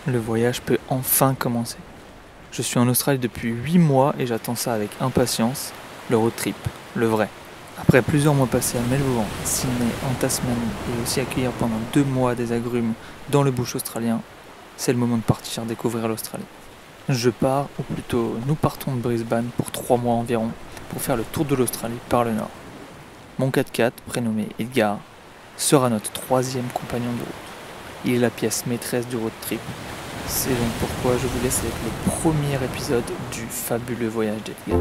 Le voyage peut enfin commencer. Je suis en Australie depuis 8 mois et j'attends ça avec impatience, le road trip, le vrai. Après plusieurs mois passés à Melbourne, Sydney, en Tasmanie et aussi accueillir pendant 2 mois des agrumes dans le bush australien, c'est le moment de partir découvrir l'Australie. Je pars, ou plutôt nous partons de Brisbane pour 3 mois environ pour faire le tour de l'Australie par le nord. Mon 4x4, prénommé Edgar, sera notre 3e compagnon de route. Il est la pièce maîtresse du road trip. C'est donc pourquoi je vous laisse avec le premier épisode du fabuleux voyage d'Edgar.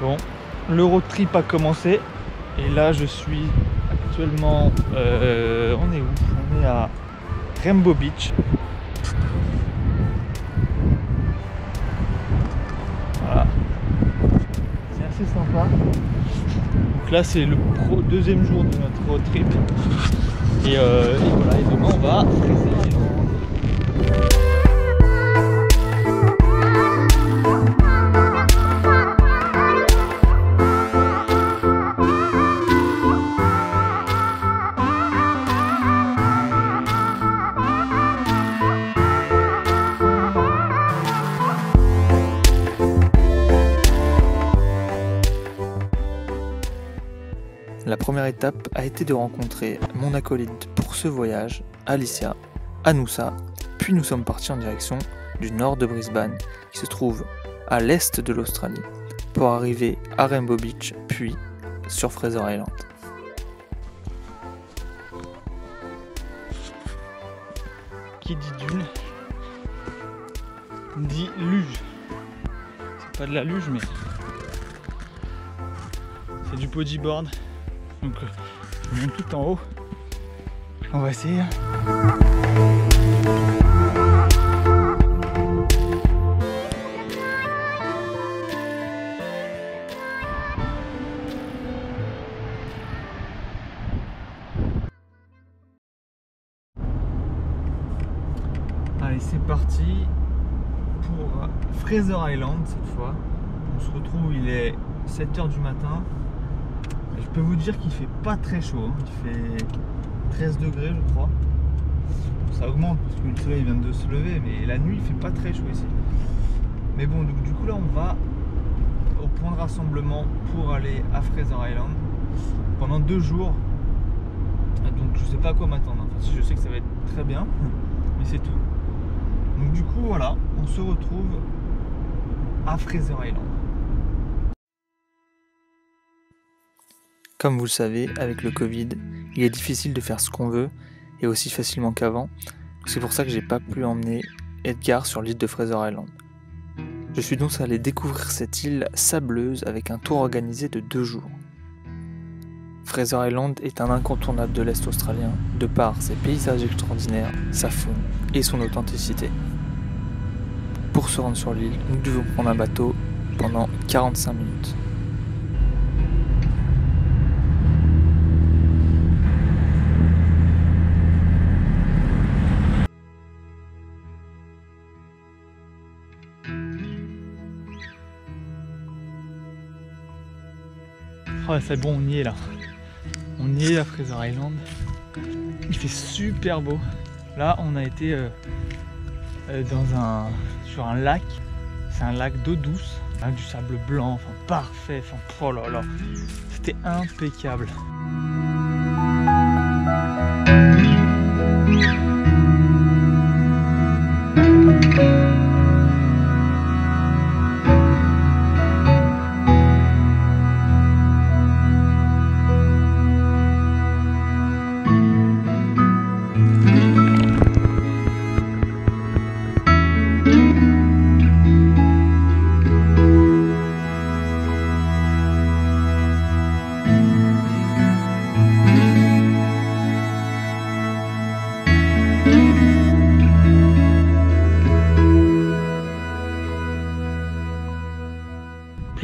Bon, le road trip a commencé et là je suis actuellement, on est où? On est à Rainbow Beach. Voilà, c'est assez sympa. Donc là c'est le deuxième jour de notre road trip et voilà, et demain on va à Fraser Island. La première étape a été de rencontrer mon acolyte pour ce voyage, Alicia, à Noosa, puis nous sommes partis en direction du nord de Brisbane, qui se trouve à l'est de l'Australie, pour arriver à Rainbow Beach, puis sur Fraser Island. Qui dit dune dit luge. C'est pas de la luge, mais c'est du bodyboard. Donc je monte tout en haut. On va essayer. Allez, c'est parti pour Fraser Island cette fois. On se retrouve, il est 7 h du matin. Je peux vous dire qu'il fait pas très chaud, hein. Il fait 13 degrés je crois. Ça augmente parce que le soleil vient de se lever, mais la nuit il fait pas très chaud ici. Mais bon, du coup là on va au point de rassemblement pour aller à Fraser Island pendant 2 jours. Donc je sais pas à quoi m'attendre, enfin si je sais que ça va être très bien, mais c'est tout. Donc du coup voilà, on se retrouve à Fraser Island. Comme vous le savez, avec le Covid, il est difficile de faire ce qu'on veut et aussi facilement qu'avant. C'est pour ça que j'ai pas pu emmener Edgar sur l'île de Fraser Island. Je suis donc allé découvrir cette île sableuse avec un tour organisé de 2 jours. Fraser Island est un incontournable de l'Est australien, de par ses paysages extraordinaires, sa faune et son authenticité. Pour se rendre sur l'île, nous devons prendre un bateau pendant 45 minutes. Oh, c'est bon, on y est là. On y est à Fraser Island. Il fait super beau. Là, on a été sur un lac. C'est un lac d'eau douce, avec du sable blanc, enfin parfait. Enfin, oh là là, c'était impeccable.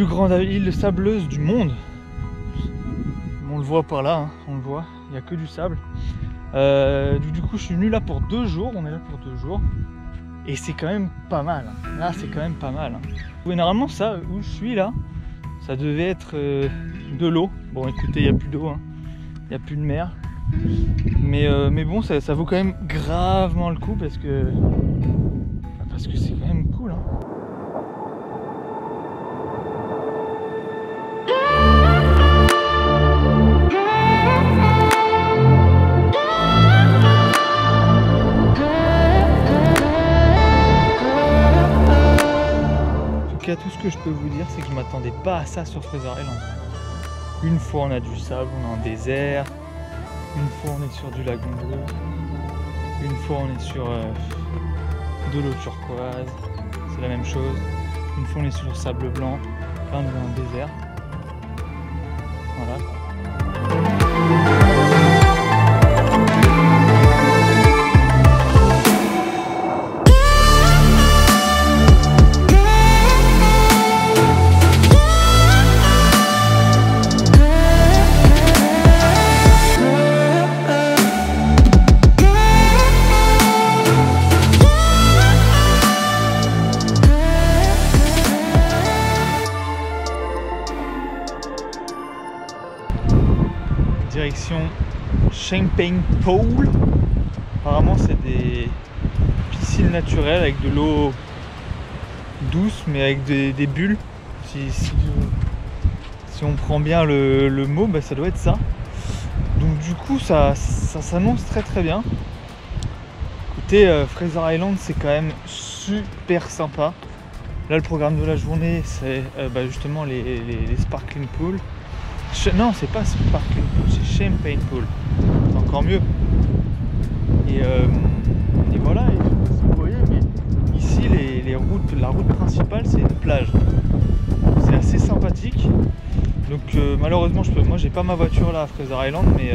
plus grande île sableuse du monde. On le voit par là, hein, on le voit, il n'y a que du sable. Du coup je suis venu là pour 2 jours, on est là pour 2 jours. Et c'est quand même pas mal, hein. Là c'est quand même pas mal. Hein. Oui, normalement ça, où je suis là, ça devait être de l'eau. Bon écoutez, il n'y a plus d'eau, hein. Il n'y a plus de mer. Mais bon, ça vaut quand même gravement le coup parce que c'est quand même cool. Hein. En tout cas, tout ce que je peux vous dire, c'est que je m'attendais pas à ça sur Fraser Island. Une fois on a du sable, on est en désert. Une fois on est sur du lagon bleu. Une fois on est sur de l'eau turquoise. C'est la même chose. Une fois on est sur le sable blanc. Là on est dans le désert. Voilà. Direction Champagne Pool. Apparemment c'est des piscines naturelles avec de l'eau douce mais avec des bulles. Si on prend bien le mot, bah, ça doit être ça. Donc du coup ça s'annonce très très bien. Écoutez, Fraser Island c'est quand même super sympa. Là le programme de la journée c'est justement les sparkling pools. Non, c'est pas Sparkling Pool, c'est Champagne Pool. C'est encore mieux. Et voilà, et je sais pas si vous voyez, mais ici la route principale c'est une plage. C'est assez sympathique. Donc malheureusement moi j'ai pas ma voiture là à Fraser Island, mais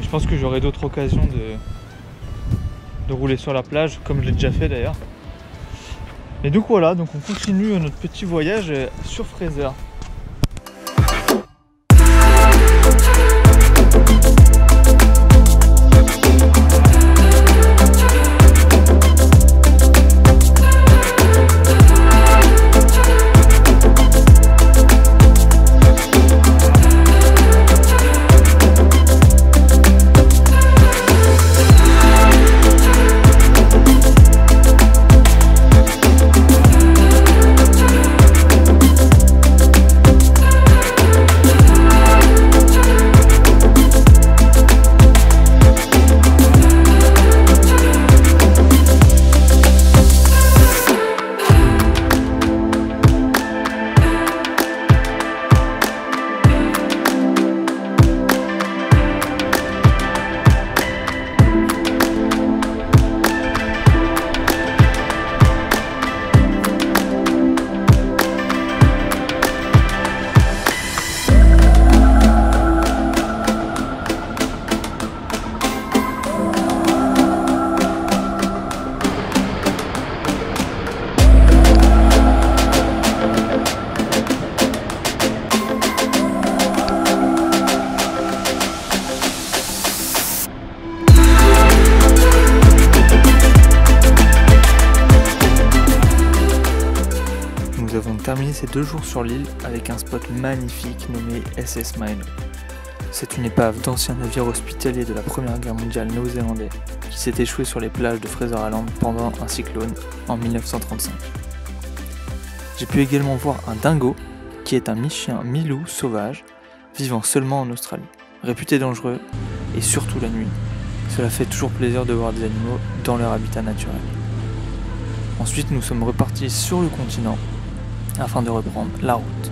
je pense que j'aurai d'autres occasions de rouler sur la plage, comme je l'ai déjà fait d'ailleurs. Et donc voilà, donc on continue notre petit voyage sur Fraser. Terminé ces 2 jours sur l'île avec un spot magnifique nommé SS Milo. C'est une épave d'anciens navires hospitaliers de la Première Guerre mondiale néo-zélandais qui s'est échoué sur les plages de Fraser Island pendant un cyclone en 1935. J'ai pu également voir un dingo qui est un mi-chien mi-loup sauvage vivant seulement en Australie, réputé dangereux et surtout la nuit. Cela fait toujours plaisir de voir des animaux dans leur habitat naturel. Ensuite nous sommes repartis sur le continent afin de reprendre la route.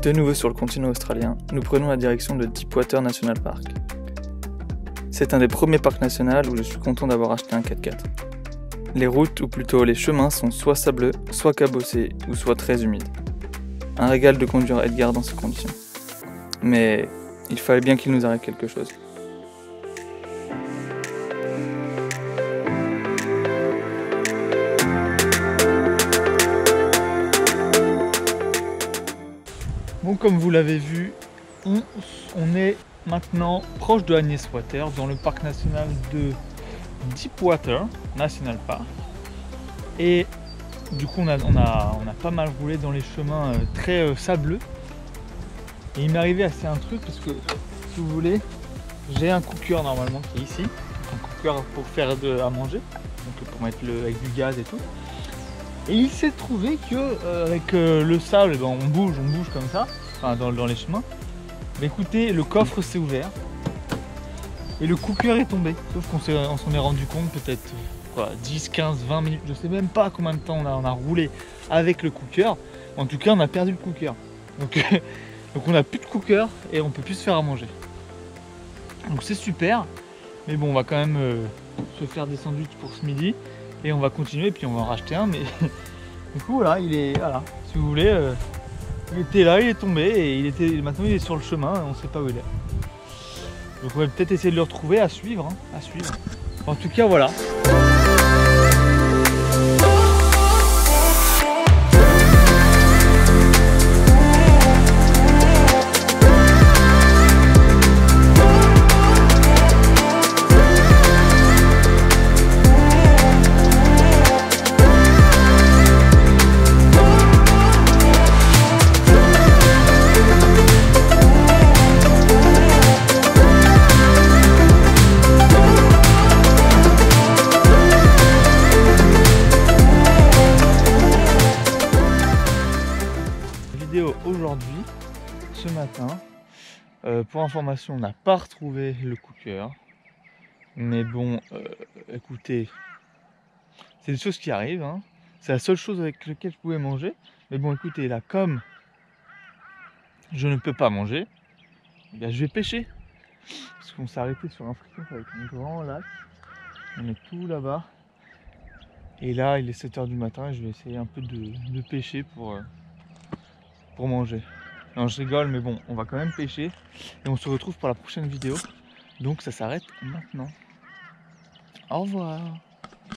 De nouveau sur le continent australien, nous prenons la direction de Deepwater National Park. C'est un des premiers parcs nationaux où je suis content d'avoir acheté un 4x4. Les routes, ou plutôt les chemins, sont soit sableux, soit cabossés, ou soit très humides. Un régal de conduire Edgar dans ces conditions. Mais il fallait bien qu'il nous arrive quelque chose. Bon, comme vous l'avez vu, on est maintenant proche de Agnes Water, dans le parc national de Deepwater National Park. Et du coup, on a pas mal roulé dans les chemins très sableux. Et il m'est arrivé assez un truc parce que, si vous voulez, j'ai un cooker normalement qui est ici. Un cooker pour faire à manger, donc pour mettre avec du gaz et tout. Et il s'est trouvé que avec le sable, on bouge comme ça, enfin dans les chemins. Mais écoutez, le coffre s'est ouvert et le cooker est tombé. Sauf qu'on s'en est rendu compte peut-être 10, 15, 20 minutes, je sais même pas combien de temps on a roulé avec le cooker. En tout cas, on a perdu le cooker. Donc on n'a plus de cooker et on peut plus se faire à manger. Donc c'est super. Mais bon, on va quand même se faire des sandwichs pour ce midi. Et on va continuer, puis on va en racheter un, mais du coup voilà, si vous voulez, il était là, il est tombé, et maintenant il est sur le chemin, et on ne sait pas où il est. Donc on va peut-être essayer de le retrouver, à suivre. En tout cas voilà. Aujourd'hui, ce matin, pour information, on n'a pas retrouvé le cooker, mais bon, écoutez, c'est des choses qui arrivent, hein. C'est la seule chose avec laquelle je pouvais manger, mais bon, écoutez, là, comme je ne peux pas manger, eh bien, je vais pêcher, parce qu'on s'est arrêté sur un fricot avec un grand lac, on est tout là-bas, et là, il est 7 h du matin, et je vais essayer un peu de pêcher pour manger. Non, je rigole, mais bon, on va quand même pêcher et on se retrouve pour la prochaine vidéo. Donc ça s'arrête maintenant. Au revoir.